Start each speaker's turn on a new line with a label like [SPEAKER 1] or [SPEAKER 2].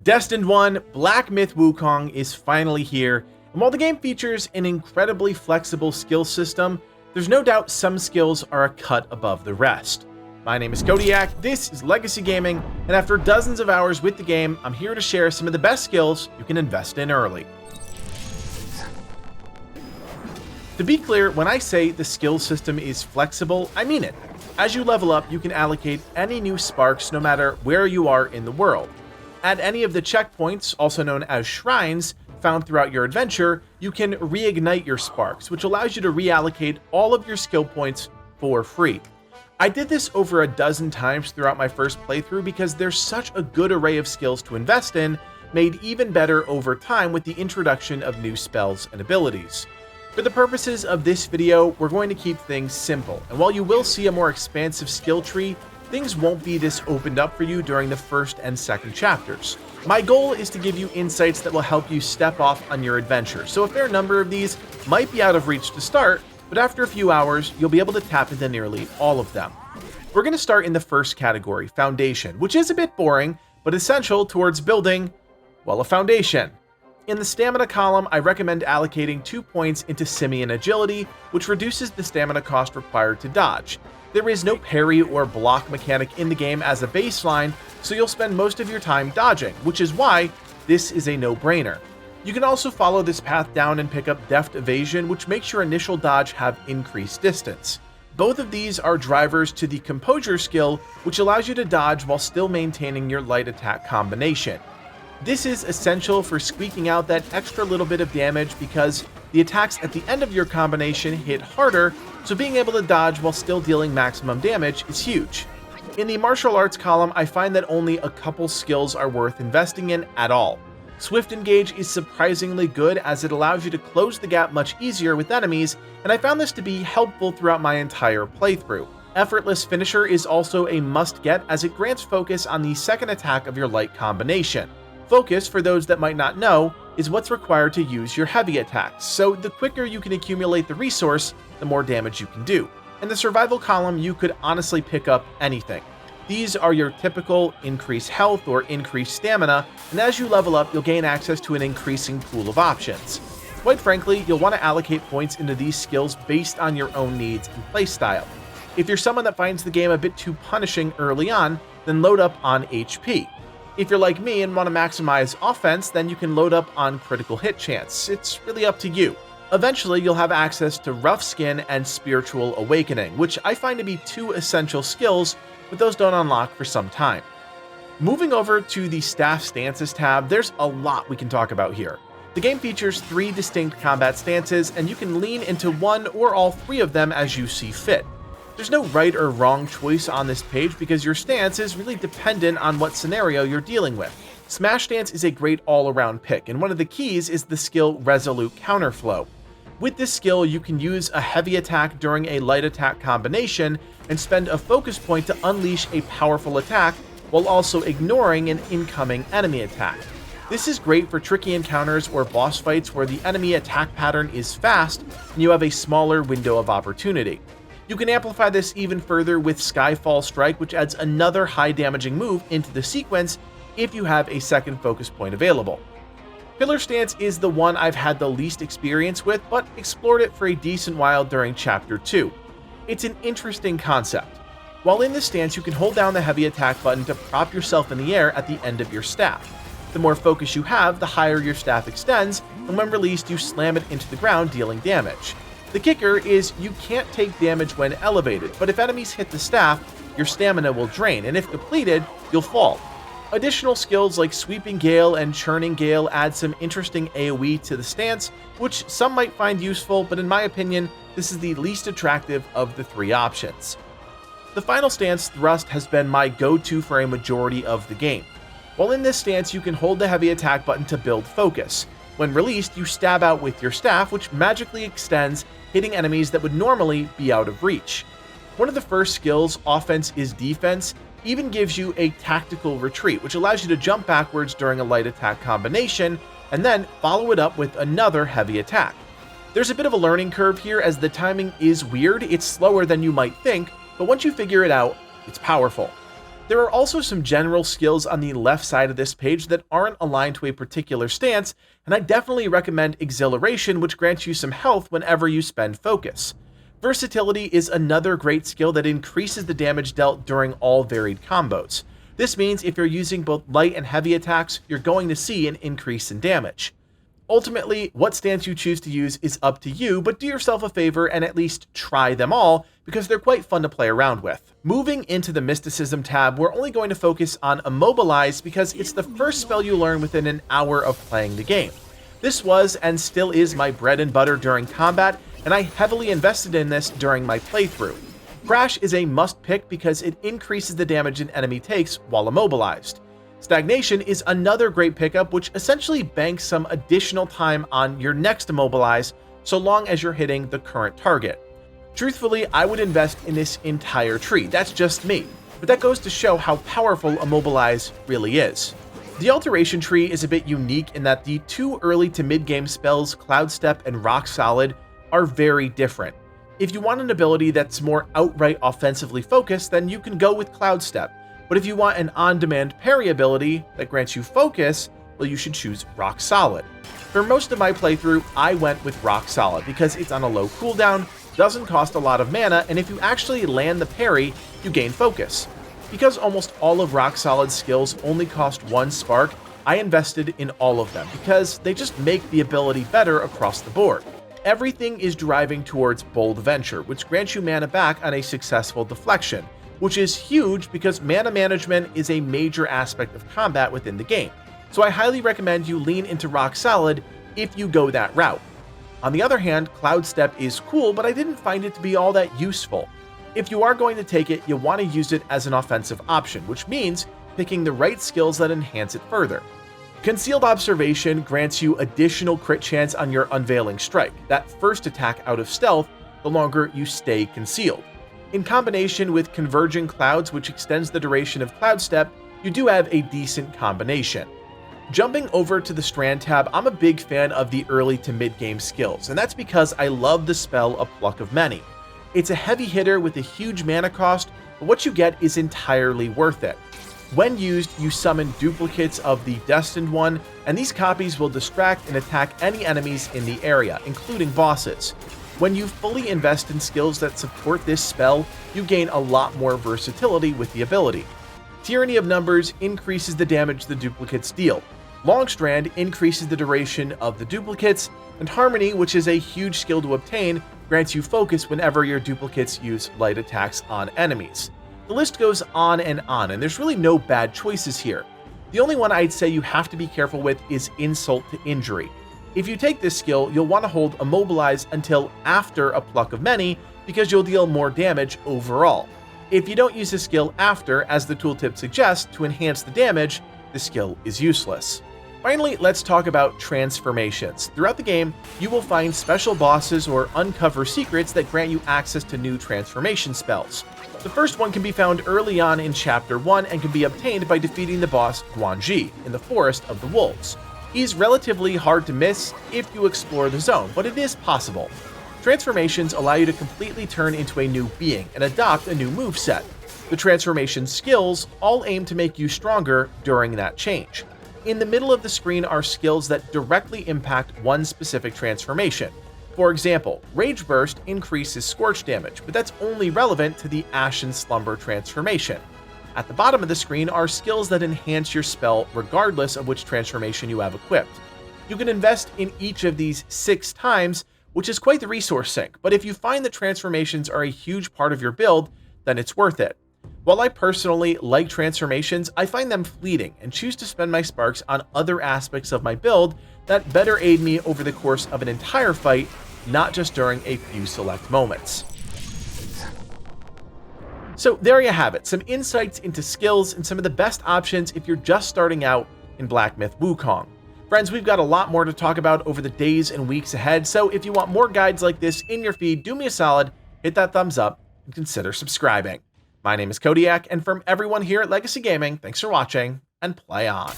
[SPEAKER 1] Destined One, Black Myth Wukong is finally here, and while the game features an incredibly flexible skill system, there's no doubt some skills are a cut above the rest. My name is Kodiak, this is Legacy Gaming, and after dozens of hours with the game, I'm here to share some of the best skills you can invest in early. To be clear, when I say the skill system is flexible, I mean it. As you level up, you can allocate any new sparks no matter where you are in the world. At any of the checkpoints, also known as shrines, found throughout your adventure, you can reignite your sparks, which allows you to reallocate all of your skill points for free. I did this over a dozen times throughout my first playthrough because there's such a good array of skills to invest in, made even better over time with the introduction of new spells and abilities. For the purposes of this video, we're going to keep things simple, and while you will see a more expansive skill tree, things won't be this opened up for you during the first and second chapters. My goal is to give you insights that will help you step off on your adventure, so a fair number of these might be out of reach to start, but after a few hours, you'll be able to tap into nearly all of them. We're going to start in the first category, Foundation, which is a bit boring, but essential towards building, well, a foundation. In the stamina column, I recommend allocating 2 points into Simian Agility, which reduces the stamina cost required to dodge. There is no parry or block mechanic in the game as a baseline, so you'll spend most of your time dodging, which is why this is a no-brainer. You can also follow this path down and pick up Deft Evasion, which makes your initial dodge have increased distance. Both of these are drivers to the Composure skill, which allows you to dodge while still maintaining your light attack combination. This is essential for squeaking out that extra little bit of damage because the attacks at the end of your combination hit harder, so being able to dodge while still dealing maximum damage is huge. In the martial arts column, I find that only a couple skills are worth investing in at all. Swift Engage is surprisingly good as it allows you to close the gap much easier with enemies, and I found this to be helpful throughout my entire playthrough. Effortless Finisher is also a must-get as it grants focus on the second attack of your light combination. Focus, for those that might not know, is what's required to use your heavy attacks, so the quicker you can accumulate the resource, the more damage you can do. In the survival column, you could honestly pick up anything. These are your typical increased health or increased stamina, and as you level up, you'll gain access to an increasing pool of options. Quite frankly, you'll want to allocate points into these skills based on your own needs and playstyle. If you're someone that finds the game a bit too punishing early on, then load up on HP. If you're like me and want to maximize offense, then you can load up on critical hit chance. It's really up to you. Eventually, you'll have access to Rough Skin and Spiritual Awakening, which I find to be two essential skills, but those don't unlock for some time. Moving over to the Staff Stances tab, there's a lot we can talk about here. The game features 3 distinct combat stances, and you can lean into one or all 3 of them as you see fit. There's no right or wrong choice on this page because your stance is really dependent on what scenario you're dealing with. Smash Stance is a great all-around pick, and one of the keys is the skill Resolute Counterflow. With this skill, you can use a heavy attack during a light attack combination and spend a focus point to unleash a powerful attack while also ignoring an incoming enemy attack. This is great for tricky encounters or boss fights where the enemy attack pattern is fast and you have a smaller window of opportunity. You can amplify this even further with Skyfall Strike, which adds another high damaging move into the sequence if you have a second focus point available. Pillar Stance is the one I've had the least experience with, but explored it for a decent while during Chapter 2. It's an interesting concept. While in this stance, you can hold down the heavy attack button to prop yourself in the air at the end of your staff. The more focus you have, the higher your staff extends, and when released, you slam it into the ground, dealing damage. The kicker is you can't take damage when elevated, but if enemies hit the staff, your stamina will drain, and if depleted, you'll fall. Additional skills like Sweeping Gale and Churning Gale add some interesting AoE to the stance, which some might find useful, but in my opinion, this is the least attractive of the 3 options. The final stance, Thrust, has been my go-to for a majority of the game. While in this stance, you can hold the heavy attack button to build focus. When released, you stab out with your staff, which magically extends, hitting enemies that would normally be out of reach. One of the first skills, Offense is Defense, even gives you a tactical retreat, which allows you to jump backwards during a light attack combination, and then follow it up with another heavy attack. There's a bit of a learning curve here as the timing is weird, it's slower than you might think, but once you figure it out, it's powerful. There are also some general skills on the left side of this page that aren't aligned to a particular stance, and I definitely recommend Exhilaration, which grants you some health whenever you spend focus. Versatility is another great skill that increases the damage dealt during all varied combos. This means if you're using both light and heavy attacks, you're going to see an increase in damage. Ultimately, what stance you choose to use is up to you, but do yourself a favor and at least try them all, because they're quite fun to play around with. Moving into the Mysticism tab, we're only going to focus on Immobilize because it's the first spell you learn within an hour of playing the game. This was and still is my bread and butter during combat, and I heavily invested in this during my playthrough. Crash is a must pick because it increases the damage an enemy takes while immobilized. Stagnation is another great pickup, which essentially banks some additional time on your next immobilize so long as you're hitting the current target. Truthfully, I would invest in this entire tree, that's just me, but that goes to show how powerful immobilize really is. The alteration tree is a bit unique in that the two early to mid-game spells, Cloud Step and Rock Solid, are very different. If you want an ability that's more outright offensively focused, then you can go with Cloud Step. But if you want an on-demand parry ability that grants you focus, well, you should choose Rock Solid. For most of my playthrough, I went with Rock Solid because it's on a low cooldown, doesn't cost a lot of mana, and if you actually land the parry, you gain focus. Because almost all of Rock Solid's skills only cost 1 spark, I invested in all of them because they just make the ability better across the board. Everything is driving towards Bold Venture, which grants you mana back on a successful deflection, which is huge because mana management is a major aspect of combat within the game. So I highly recommend you lean into Rock Solid if you go that route. On the other hand, Cloud Step is cool, but I didn't find it to be all that useful. If you are going to take it, you want to use it as an offensive option, which means picking the right skills that enhance it further. Concealed Observation grants you additional crit chance on your Unveiling Strike, that first attack out of stealth, the longer you stay concealed. In combination with Converging Clouds, which extends the duration of Cloud Step, you do have a decent combination. Jumping over to the Strand tab, I'm a big fan of the early to mid-game skills, and that's because I love the spell A Pluck of Many. It's a heavy hitter with a huge mana cost, but what you get is entirely worth it. When used, you summon duplicates of the Destined One, and these copies will distract and attack any enemies in the area, including bosses. When you fully invest in skills that support this spell, you gain a lot more versatility with the ability. Tyranny of Numbers increases the damage the duplicates deal. Long Strand increases the duration of the duplicates, and Harmony, which is a huge skill to obtain, grants you focus whenever your duplicates use light attacks on enemies. The list goes on, and there's really no bad choices here. The only one I'd say you have to be careful with is Insult to Injury. If you take this skill, you'll want to hold Immobilize until after A Pluck of Many, because you'll deal more damage overall. If you don't use the skill after, as the tooltip suggests, to enhance the damage, the skill is useless. Finally, let's talk about transformations. Throughout the game, you will find special bosses or uncover secrets that grant you access to new transformation spells. The first one can be found early on in Chapter 1 and can be obtained by defeating the boss Guanji in the Forest of the Wolves. He's relatively hard to miss if you explore the zone, but it is possible. Transformations allow you to completely turn into a new being and adopt a new moveset. The transformation skills all aim to make you stronger during that change. In the middle of the screen are skills that directly impact one specific transformation. For example, Rage Burst increases Scorch damage, but that's only relevant to the Ashen Slumber transformation. At the bottom of the screen are skills that enhance your spell regardless of which transformation you have equipped. You can invest in each of these 6 times, which is quite the resource sink, but if you find that transformations are a huge part of your build, then it's worth it. While I personally like transformations, I find them fleeting and choose to spend my sparks on other aspects of my build that better aid me over the course of an entire fight, not just during a few select moments. So there you have it, some insights into skills and some of the best options if you're just starting out in Black Myth Wukong. Friends, we've got a lot more to talk about over the days and weeks ahead, so if you want more guides like this in your feed, do me a solid, hit that thumbs up, and consider subscribing. My name is Kodiak, and from everyone here at Legacy Gaming, thanks for watching, and play on.